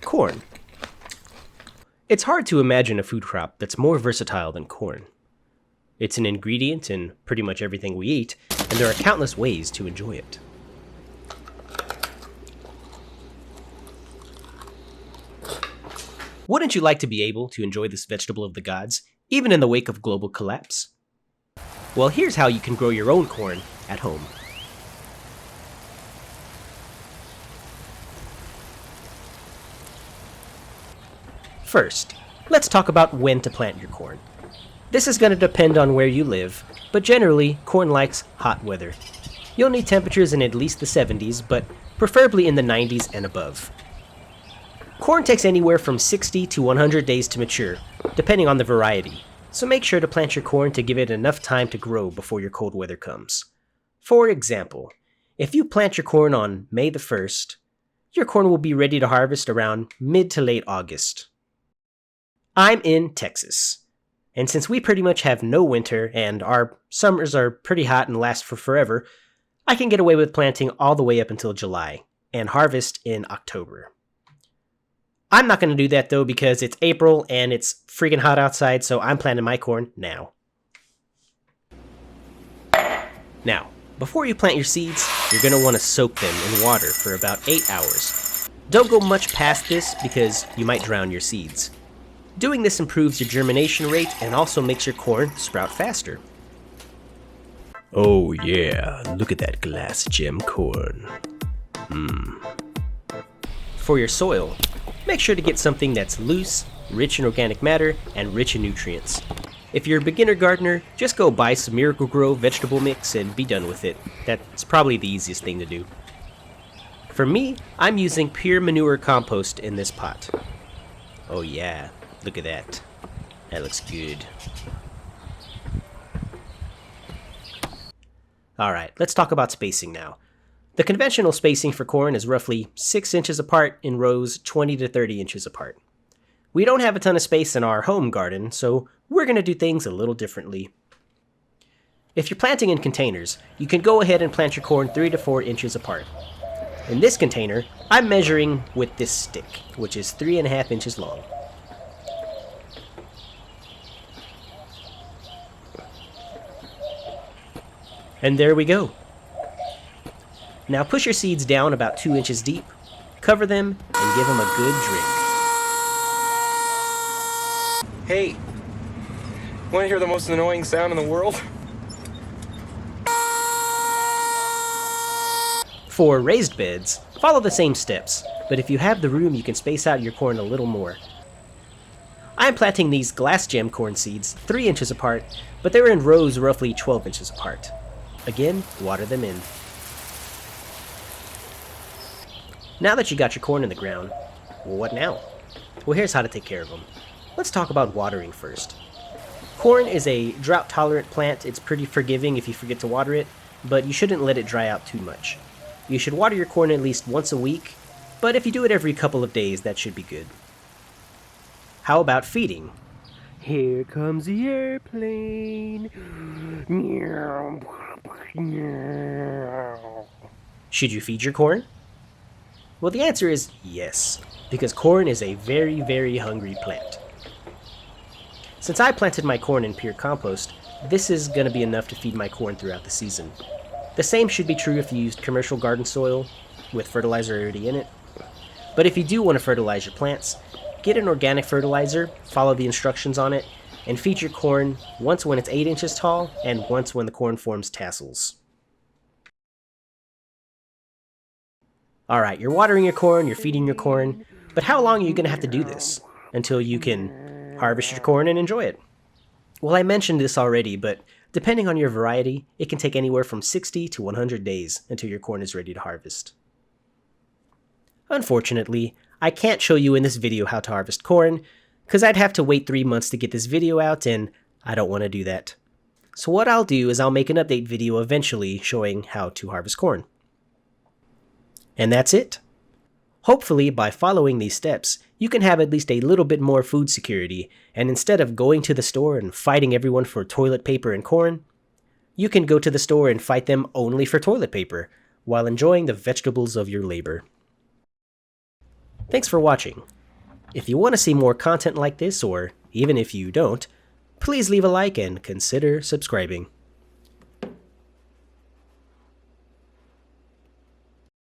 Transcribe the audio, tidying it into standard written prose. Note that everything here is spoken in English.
Corn. It's hard to imagine a food crop that's more versatile than corn. It's an ingredient in pretty much everything we eat, and there are countless ways to enjoy it. Wouldn't you like to be able to enjoy this vegetable of the gods, even in the wake of global collapse? Well, here's how you can grow your own corn at home. First, let's talk about when to plant your corn. This is going to depend on where you live, but generally, corn likes hot weather. You'll need temperatures in at least the 70s, but preferably in the 90s and above. Corn takes anywhere from 60 to 100 days to mature, depending on the variety, so make sure to plant your corn to give it enough time to grow before your cold weather comes. For example, if you plant your corn on May the 1st, your corn will be ready to harvest around mid to late August. I'm in Texas, and since we pretty much have no winter and our summers are pretty hot and last for forever, I can get away with planting all the way up until July and harvest in October. I'm not going to do that though because it's April and it's freaking hot outside, so I'm planting my corn now. Now, before you plant your seeds, you're going to want to soak them in water for about 8 hours. Don't go much past this because you might drown your seeds. Doing this improves your germination rate and also makes your corn sprout faster. Oh yeah, look at that glass gem corn. For your soil, make sure to get something that's loose, rich in organic matter, and rich in nutrients. If you're a beginner gardener, just go buy some Miracle-Gro vegetable mix and be done with it. That's probably the easiest thing to do. For me, I'm using pure manure compost in this pot. Oh yeah, look at that. That looks good. Alright, let's talk about spacing now. The conventional spacing for corn is roughly 6 inches apart in rows 20 to 30 inches apart. We don't have a ton of space in our home garden, so we're going to do things a little differently. If you're planting in containers, you can go ahead and plant your corn 3 to 4 inches apart. In this container, I'm measuring with this stick, which is 3.5 inches long. And there we go. Now push your seeds down about 2 inches deep, cover them, and give them a good drink. Hey, want to hear the most annoying sound in the world? For raised beds, follow the same steps, but if you have the room, you can space out your corn a little more. I'm planting these glass gem corn seeds 3 inches apart, but they're in rows roughly 12 inches apart. Again, water them in. Now that you got your corn in the ground, well, what now? Well, here's how to take care of them. Let's talk about watering first. Corn is a drought-tolerant plant. It's pretty forgiving if you forget to water it, but you shouldn't let it dry out too much. You should water your corn at least once a week, but if you do it every couple of days, that should be good. How about feeding? Here comes the airplane. Should you feed your corn? Well, the answer is yes, because corn is a very, very hungry plant. Since I planted my corn in pure compost, this is going to be enough to feed my corn throughout the season. The same should be true if you used commercial garden soil with fertilizer already in it. But if you do want to fertilize your plants, get an organic fertilizer, follow the instructions on it, and feed your corn once when it's 8 inches tall and once when the corn forms tassels. Alright, you're watering your corn, you're feeding your corn, but how long are you going to have to do this until you can harvest your corn and enjoy it? Well, I mentioned this already, but depending on your variety, it can take anywhere from 60 to 100 days until your corn is ready to harvest. Unfortunately, I can't show you in this video how to harvest corn, because I'd have to wait 3 months to get this video out, and I don't want to do that. So what I'll do is I'll make an update video eventually showing how to harvest corn. And that's it. Hopefully, by following these steps, you can have at least a little bit more food security, and instead of going to the store and fighting everyone for toilet paper and corn, you can go to the store and fight them only for toilet paper, while enjoying the vegetables of your labor. Thanks for watching. If you want to see more content like this, or even if you don't, please leave a like and consider subscribing.